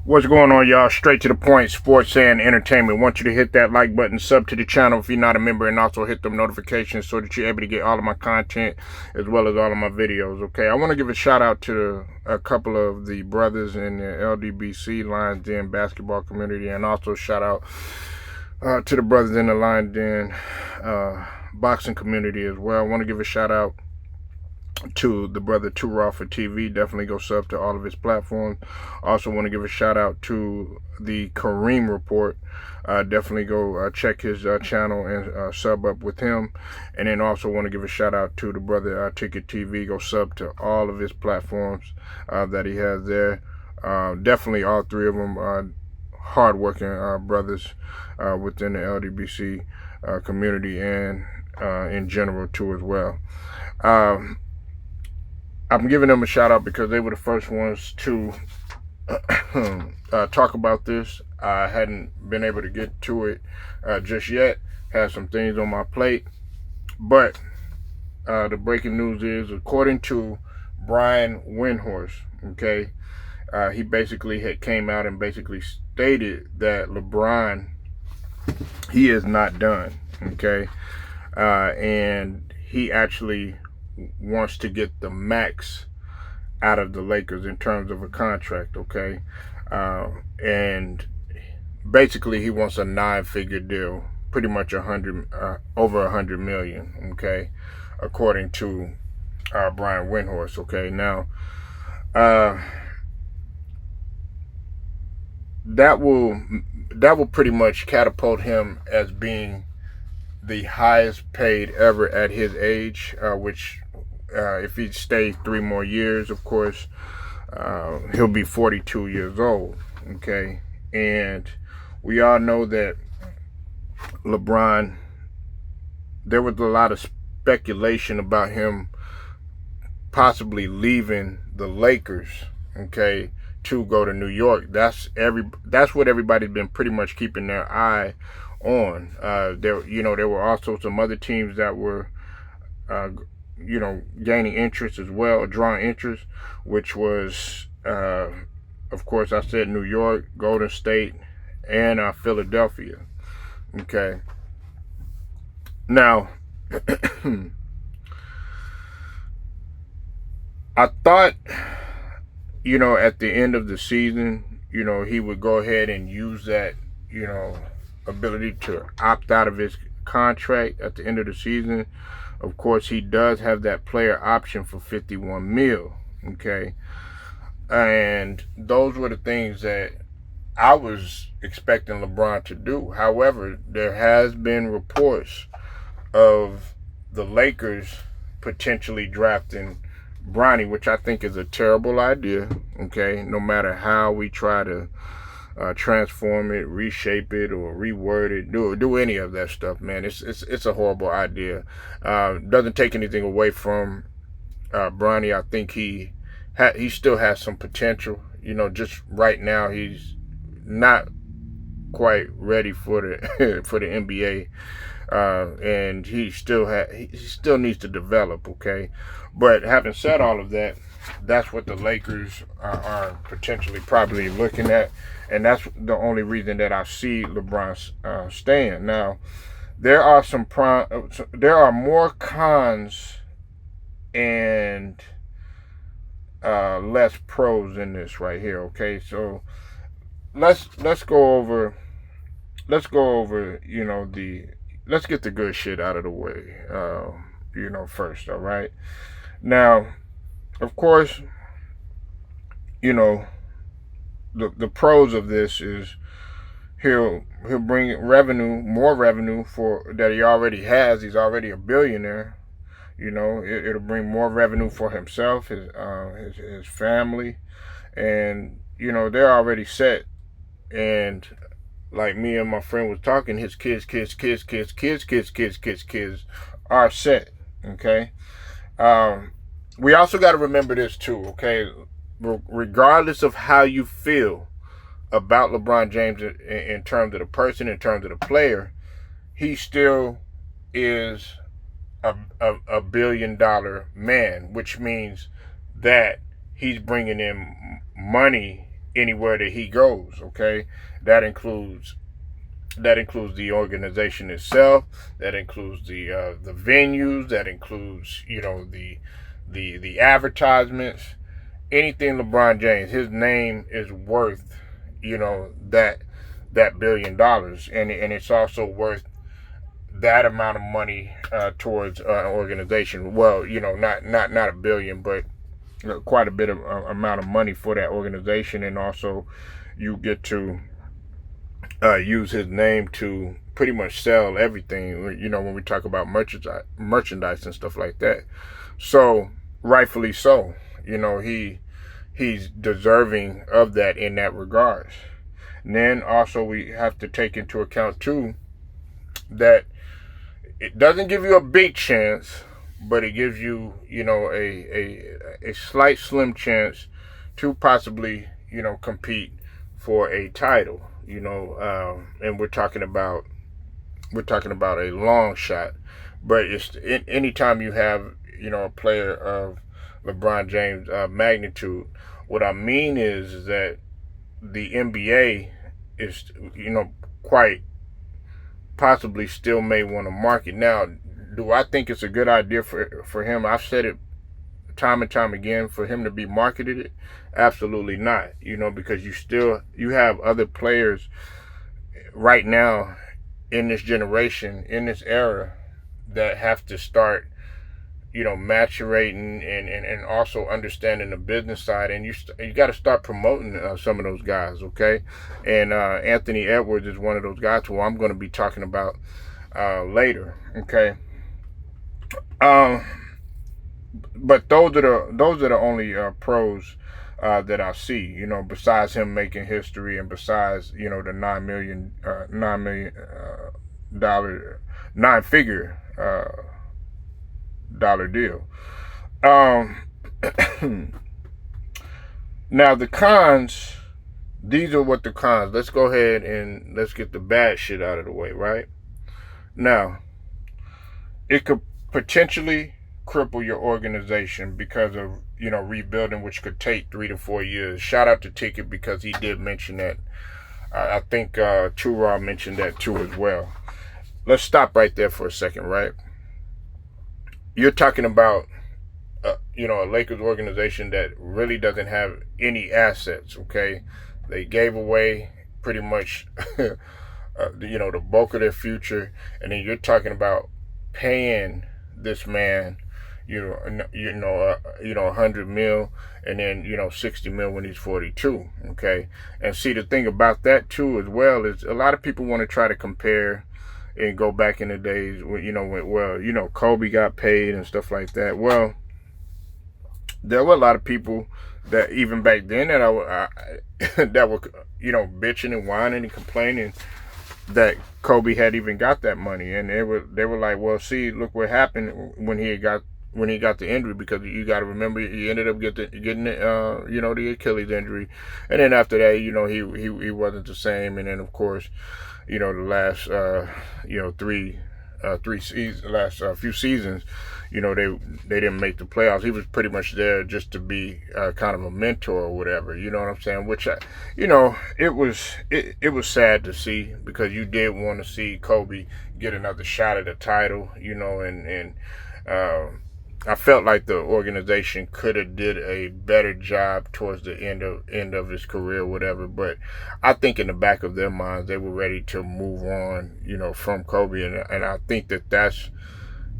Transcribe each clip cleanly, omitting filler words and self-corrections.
What's going on, y'all? Straight to the point, sports and entertainment. Want you to hit that like button, sub to the channel if you're not a member, and also hit them notifications so that you're able to get all of my content as well as all of my videos, okay? I want to give a shout out to a couple of the brothers in the LDBC Lions Den basketball community, and also shout out to the brothers in the Lions Den boxing community as well. I want to give a shout out to the brother Too Raw for TV. Definitely go sub to all of his platforms. Also want to give a shout out to the Kareem Report. Definitely go check his channel and sub up with him. And then also want to give a shout out to the brother Ticket TV. Go sub to all of his platforms that he has there. Definitely all three of them hard-working brothers within the LDBC community and in general too as well. I'm giving them a shout out because they were the first ones to talk about this. I hadn't been able to get to it just yet. Had some things on my plate. But the breaking news is, according to Brian Windhorst, okay, he basically had came out and basically stated that LeBron, he is not done, okay, and he actually wants to get the max out of the Lakers in terms of a contract, okay? And basically he wants a 9-figure deal, pretty much over $100 million, okay? According to Brian Windhorst, okay? Now, that will pretty much catapult him as being the highest paid ever at his age, which if he stays 3 more years, of course, he'll be 42 years old, okay? And we all know that LeBron, there was a lot of speculation about him possibly leaving the Lakers, okay, to go to New York. That's what everybody's been pretty much keeping their eye on. There were also some other teams that were gaining interest as well, drawing interest, which was of course I said New York, Golden State, and Philadelphia, okay? Now I thought, at the end of the season, he would go ahead and use that, ability to opt out of his contract at the end of the season. Of course, he does have that player option for $51 million, okay? And those were the things that I was expecting LeBron to do. However, there has been reports of the Lakers potentially drafting Bronny, which I think is a terrible idea, okay? No matter how we try to transform it, reshape it, or reword it, do any of that stuff, man. It's a horrible idea. Doesn't take anything away from Bronny. I think he still has some potential. Just right now he's not quite ready for the for the NBA, and he still needs to develop, okay? But having said all of that, that's what the Lakers are potentially probably looking at, and that's the only reason that I see LeBron staying. Now, there are more cons and less pros in this right here, okay? So let's go over let's get the good shit out of the way first, all right? Now, of course, the pros of this is he'll bring more revenue for that he already has. He's already a billionaire. It'll bring more revenue for himself, his family, and they're already set. And like me and my friend was talking, his kids are set, okay? We also got to remember this too, okay? Regardless of how you feel about LeBron James in terms of the person, in terms of the player, he still is a $1 billion man, which means that he's bringing in money anywhere that he goes. Okay, that includes the organization itself. That includes the venues. That includes the advertisements. Anything LeBron James, his name is worth that $1 billion, and it's also worth that amount of money towards an organization. Well, not a billion, but quite a bit of amount of money for that organization, and also you get to use his name to pretty much sell everything. When we talk about merchandise and stuff like that. So rightfully so. He's deserving of that in that regard. And then also we have to take into account too that it doesn't give you a big chance, but it gives you, a slight slim chance to possibly, compete for a title, and we're talking about a long shot. But it's anytime you have, a player of LeBron James magnitude, what I mean is that the NBA is, quite possibly still may want to market. Now, do I think it's a good idea for him? I've said it time and time again, for him to be marketed it. Absolutely not. Because you have other players right now in this generation, in this era, that have to start maturating and also understanding the business side, and you got to start promoting some of those guys. Okay, and Anthony Edwards is one of those guys who I'm going to be talking about later. Okay, but those are the only pros that I see. Besides him making history, and besides the $9 million nine-figure dollar deal. Now the cons, these are what the cons. Let's go ahead and let's get the bad shit out of the way, right? Now, it could potentially cripple your organization because of rebuilding, which could take 3 to 4 years. Shout out to Ticket, because he did mention that. I think True Raw mentioned that too as well. Let's stop right there for a second, right? You're talking about a Lakers organization that really doesn't have any assets. Okay, they gave away pretty much the bulk of their future, and then you're talking about paying this man $100 million, and then 60 million when he's 42. Okay, and see, the thing about that too as well is a lot of people want to try to compare and go back in the days when Kobe got paid and stuff like that. Well, there were a lot of people that even back then that that were bitching and whining and complaining that Kobe had even got that money, and they were like, well, see, look what happened when he got the injury, because you got to remember he ended up getting the Achilles injury, and then after that he wasn't the same, and then of course the last few seasons they didn't make the playoffs. He was pretty much there just to be kind of a mentor or whatever, you know what I'm saying, which it was sad to see, because you did want to see Kobe get another shot at a title, and I felt like the organization could have did a better job towards the end of his career, whatever. But I think in the back of their minds, they were ready to move on, from Kobe, and I think that that's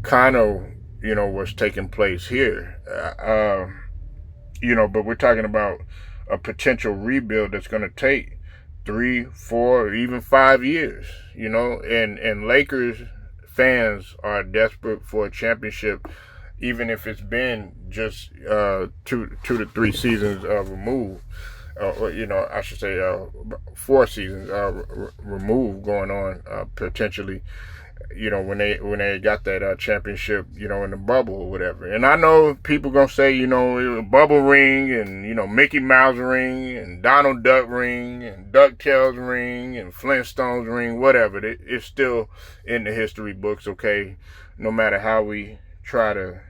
kind of what's taking place here. But we're talking about a potential rebuild that's going to take 3, 4, or even 5 years. And Lakers fans are desperate for a championship, even if it's been just 2 to 3 seasons removed, I should say 4 seasons removed going on potentially. When they got that championship, in the bubble or whatever. And I know people gonna say, bubble ring, and Mickey Mouse ring, and Donald Duck ring, and DuckTales ring, and Flintstones ring, whatever. It's still in the history books, okay? No matter how we try to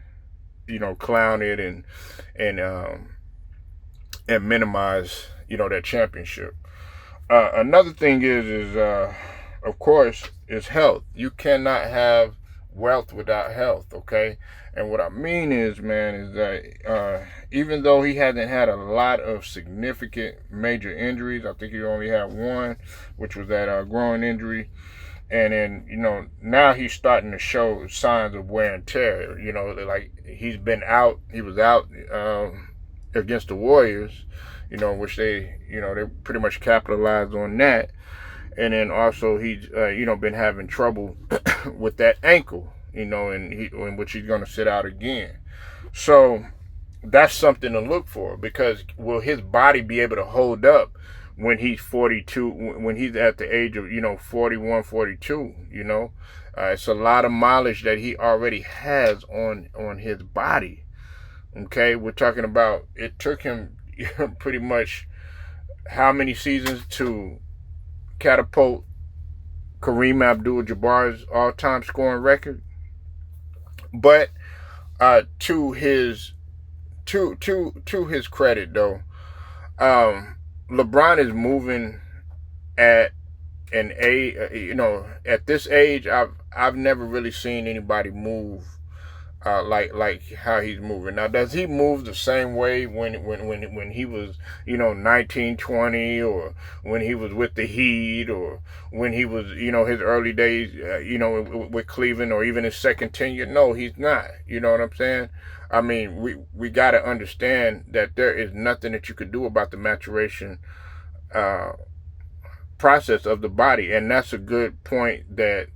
clown it and minimize that championship. Another thing is of course, is health. You cannot have wealth without health, okay? And what I mean is, man, is that even though he hasn't had a lot of significant major injuries, I think he only had one, which was that groin injury. And then, now he's starting to show signs of wear and tear. Like he was out against the Warriors, which they pretty much capitalized on that. And then also he's, been having trouble with that ankle, in which he's going to sit out again. So that's something to look for, because will his body be able to hold up when he's 42, when he's at the age of, 41, 42, it's a lot of mileage that he already has on his body. Okay. We're talking about, it took him pretty much how many seasons to catapult Kareem Abdul-Jabbar's all-time scoring record. But to his credit, though, LeBron is moving at an age. At this age, I've never really seen anybody move like how he's moving. Now, does he move the same way when he was 19, 20, or when he was with the Heat, or when he was his early days with Cleveland, or even his second tenure? No, he's not. You know what I'm saying? I mean, we got to understand that there is nothing that you could do about the maturation process of the body, and that's a good point that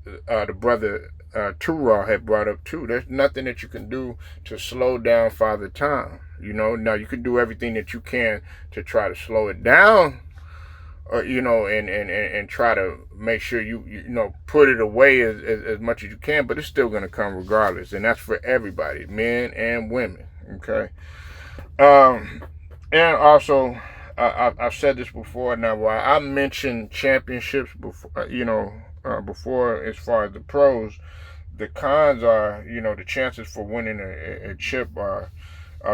the brother Turo had brought up too. There's nothing that you can do to slow down Father Time. Now you can do everything that you can to try to slow it down, or and try to make sure you put it away as much as you can, but it's still going to come regardless, and that's for everybody, men and women. Okay. And also, I've said this before. Now, while I mentioned championships before, before, as far as the pros, the cons are, the chances for winning a chip are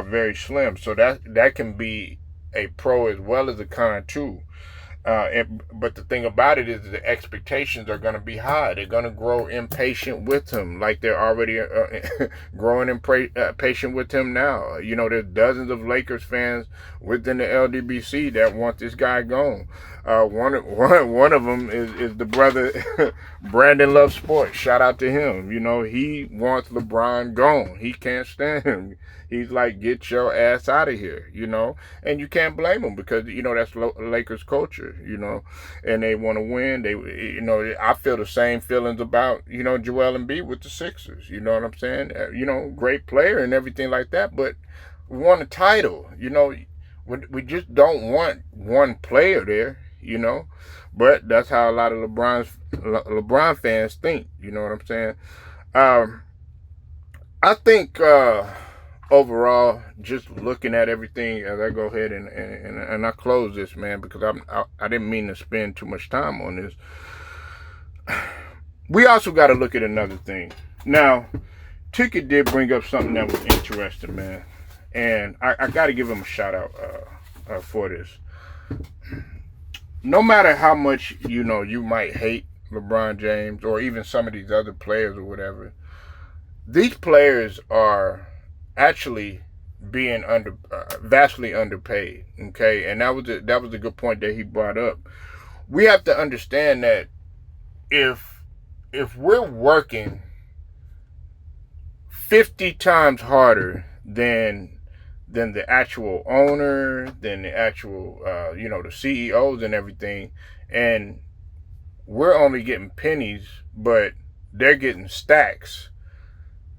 very slim. So that can be a pro as well as a con too. But the thing about it is the expectations are going to be high. They're going to grow impatient with him, like they're already growing impatient with him now. There's dozens of Lakers fans within the LDBC that want this guy gone. One of them is the brother Brandon Love Sports. Shout out to him. He wants LeBron gone. He can't stand him. He's like, get your ass out of here, and you can't blame him, because, that's Lakers culture, and they want to win. I feel the same feelings about, Joel Embiid with the Sixers, you know what I'm saying? Great player and everything like that, but we want a title, we just don't want one player there, but that's how a lot of LeBron fans think, you know what I'm saying? I think, overall, just looking at everything as I go ahead and I close this, man, because I didn't mean to spend too much time on this. We also got to look at another thing. Now, Ticket did bring up something that was interesting, man, and I got to give him a shout out for this. No matter how much you might hate LeBron James or even some of these other players or whatever, these players are actually being vastly underpaid. Okay, and that was a good point that he brought up. We have to understand that if we're working 50 times harder than the actual owner, than the actual the CEOs and everything, and we're only getting pennies, but they're getting stacks,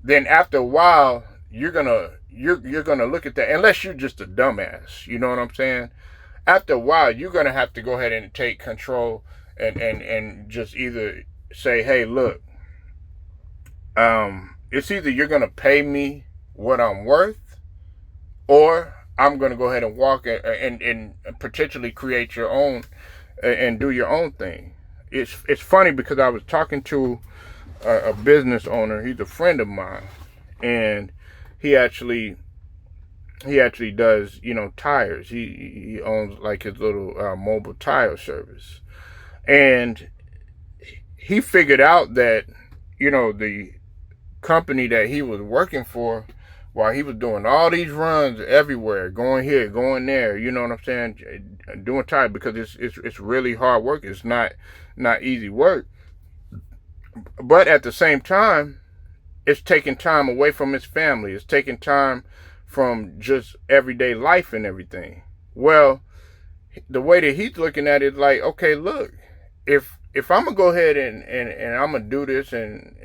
then after a while you're gonna look at that, unless you're just a dumbass, you know what I'm saying? After a while, you're gonna have to go ahead and take control and just either say, hey, look, it's either you're gonna pay me what I'm worth, or I'm gonna go ahead and walk and potentially create your own and do your own thing. It's funny because I was talking to a business owner. He's a friend of mine, and he actually he actually does, you know, tires. He owns like his little mobile tire service. And he figured out that, you know, the company that he was working for, while he was doing all these runs everywhere, going here, going there, you know what I'm saying, doing tire, because it's really hard work. It's not easy work. But at the same time, it's taking time away from his family. It's taking time from just everyday life and everything. Well, the way that he's looking at it, like, okay, look, if I'm gonna go ahead and I'm gonna do this, and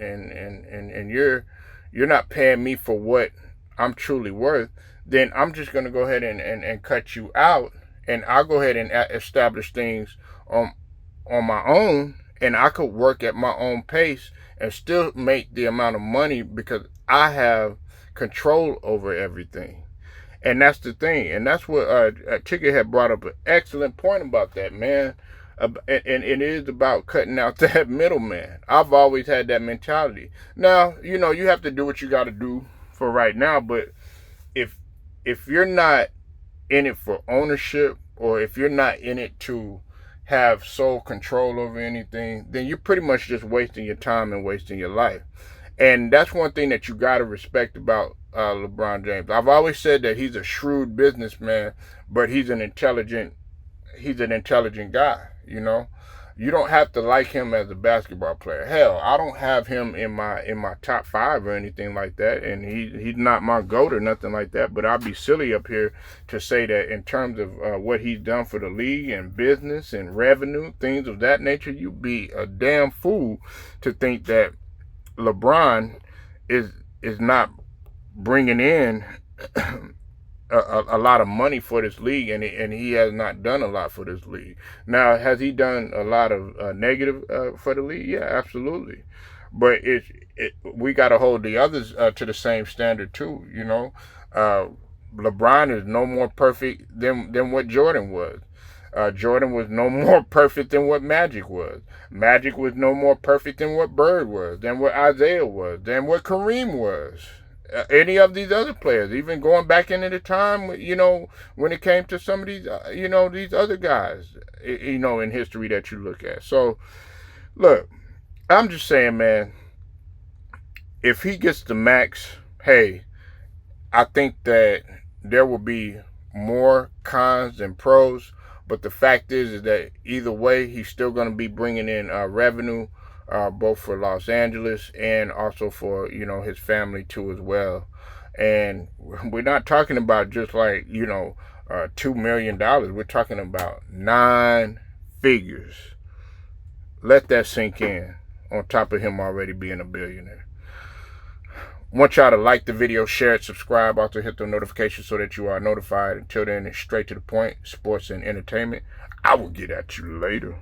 you're not paying me for what I'm truly worth, then I'm just gonna go ahead and cut you out, and I'll go ahead and establish things on my own, and I could work at my own pace and still make the amount of money because I have control over everything. And that's the thing. And that's what Tigger had brought up an excellent point about that, man. And it is about cutting out that middleman. I've always had that mentality. Now, you know, you have to do what you got to do for right now. But if you're not in it for ownership, or if you're not in it to have sole control over anything, then you're pretty much just wasting your time and wasting your life. And that's one thing that you got to respect about LeBron James. I've always said that he's a shrewd businessman, but he's an intelligent guy, you know. You don't have to like him as a basketball player. Hell, I don't have him in my top 5 or anything like that, and he's not my GOAT or nothing like that. But I'd be silly up here to say that in terms of what he's done for the league and business and revenue, things of that nature. You'd be a damn fool to think that LeBron is not bringing in a lot of money for this league, and he has not done a lot for this league. Now, has he done a lot of negative for the league? Yeah, absolutely. But we got to hold the others to the same standard too. You know, LeBron is no more perfect than what Jordan was. Jordan was no more perfect than what Magic was. Magic was no more perfect than what Bird was, than what Isaiah was, than what Kareem was. Any of these other players, even going back into the time, you know, when it came to some of these, you know, these other guys, you know, in history that you look at. So, look, I'm just saying, man, if he gets the max, hey, I think that there will be more cons than pros. But the fact is that either way, he's still going to be bringing in revenue, both for Los Angeles and also for, you know, his family too as well. And we're not talking about just like, you know, $2 million. We're talking about 9 figures. Let that sink in, on top of him already being a billionaire. Want y'all to like the video, share it, subscribe, also hit the notifications so that you are notified. Until then, it's straight to the point, sports and entertainment. I will get at you later.